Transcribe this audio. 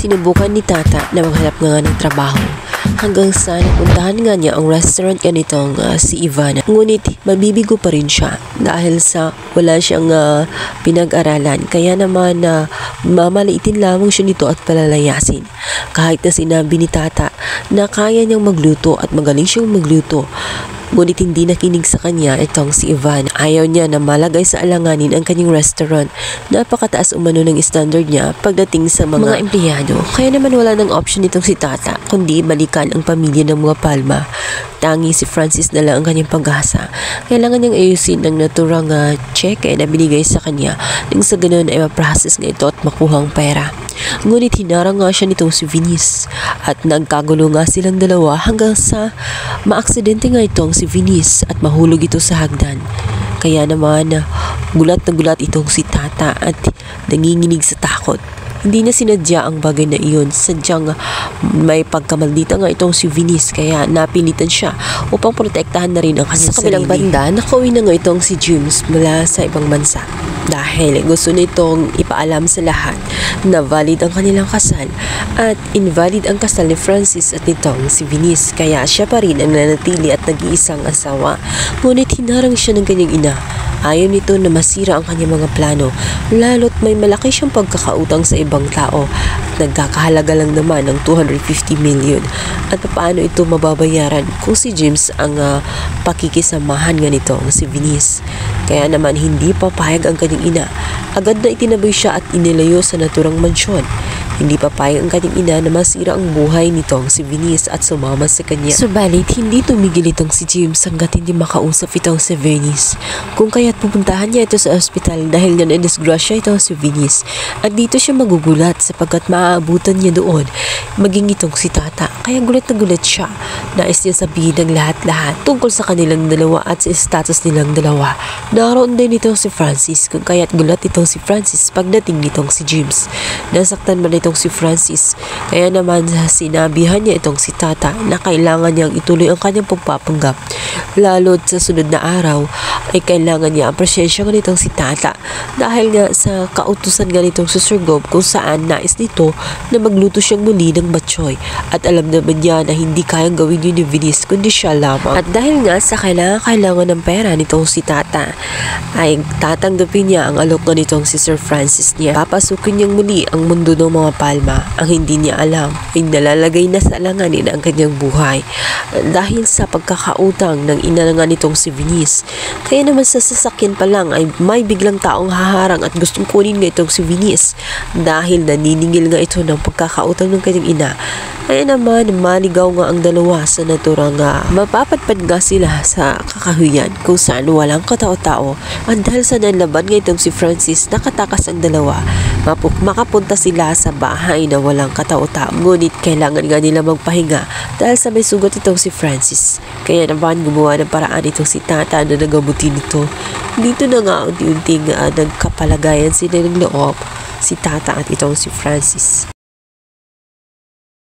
Sinubukan ni Tata na maghanap nga ng trabaho hanggang sa napuntahan nga niya ang restaurant nga nitong si Ivana. Ngunit mabibigo pa rin siya dahil sa wala siyang pinag-aralan. Kaya naman mamaliitin lamang siya nito at palalayasin. Kahit na sinabi ni Tata na kaya niyang magluto at magaling siyang magluto, ngunit hindi nakinig sa kanya itong si Ivan. Ayaw niya na malagay sa alanganin ang kanyang restaurant. Napakataas umano ng standard niya pagdating sa mga empleyado. Kaya naman wala ng option itong si Tata kundi balikan ang pamilya ng mga Palma. Tangi si Francis na lang ang kanyang pag-asa. Kailangan niyang ayusin ang naturang cheque na binigay sa kanya nang sa ganun ay ma-process nga ito at makuha ang pera. Ngunit hinarang nga siya nitong si Venice at nagkagulo nga silang dalawa hanggang sa maaksidente nga itong si Venice at mahulog ito sa hagdan. Kaya naman gulat na gulat itong si Tata at nanginginig sa takot. Hindi niya sinadya ang bagay na iyon. Sadyang may pagkamaldita nga itong si Venice kaya napilitan siya upang protektahan na rin ang kanyang sarili. Sa kabilang banda, nakauwi na nga itong si James mula sa ibang bansa dahil gusto nitong ipaalam sa lahat na valid ang kanilang kasal at invalid ang kasal ni Francis at nitong si Venice. Kaya siya pa rin ang nanatili at nag-iisang asawa. Ngunit hinarang siya ng kanyang ina. Ayaw nito na masira ang kanyang mga plano, lalo't may malaki siyang pagkakautang sa ibang tao at nagkakahalaga lang naman ng 250 million. At paano ito mababayaran kung si James ang pakikisamahan nga nito ang si Venice. Kaya naman hindi papayag ang kanyang ina. Agad na itinaboy siya at inilayo sa naturang mansyon. Hindi papayag ang kanyang ina na masira ang buhay nitong si Venice at sumama sa kanya. Subalit, hindi tumigil itong si James hanggat hindi makausap itong si Venice. Kung kaya't pupuntahan niya ito sa ospital dahil nga na-disgrasya itong si Venice. At dito siya magugulat sapagkat maaabutan niya doon maging itong si Tata. Kaya gulat na gulat siya. Nais niya sabihin ng lahat-lahat tungkol sa kanilang dalawa at sa status nilang dalawa. Naroon din itong si Francis kung kaya't gulat itong si Francis pagdating nitong si James. Nasaktan man itong si Francis. Kaya naman sinabihan niya itong si Tata na kailangan niyang ituloy ang kanyang pagpapanggap. Lalo't sa sunod na araw ay kailangan niya ang presensya nga nitong si Tata dahil nga sa kautusan nga nitong si Sir Gob kung saan nais nito na magluto siyang muli ng batchoy. At alam naman niya na hindi kayang gawin yun ni Venice kundi siya lamang. At dahil nga sa kailangan ng pera nitong si Tata ay tatanggapin niya ang alok nga nitong si Sir Francis niya. Papasukin niyang muli ang mundo ng mga Palma. Ang hindi niya alam ay nalalagay na sa alanganin ang kanyang buhay dahil sa pagkakautang ng ina nga nitong si Venice. Kaya naman sa sasakyan pa lang ay may biglang taong haharang at gustong kunin nga itong si Venice dahil naniningil nga ito ng pagkakautang ng kanyang ina. Kaya naman maligaw nga ang dalawa sa naturang mapapadpad nga sila sa kakahuyan kung saan walang katao-tao. At dahil sa nanlaban nga itong si Francis, nakatakas ang dalawa. Makapunta sila sa bahay na walang katao-tao. Ngunit kailangan nga nila magpahinga dahil sa may sugat itong si Francis. Kaya naman gumawa ng paraan itong si Tata na nagabuti nito. Dito na nga unti-unting nagkapalagayan sila ng loob, si Tata at itong si Francis.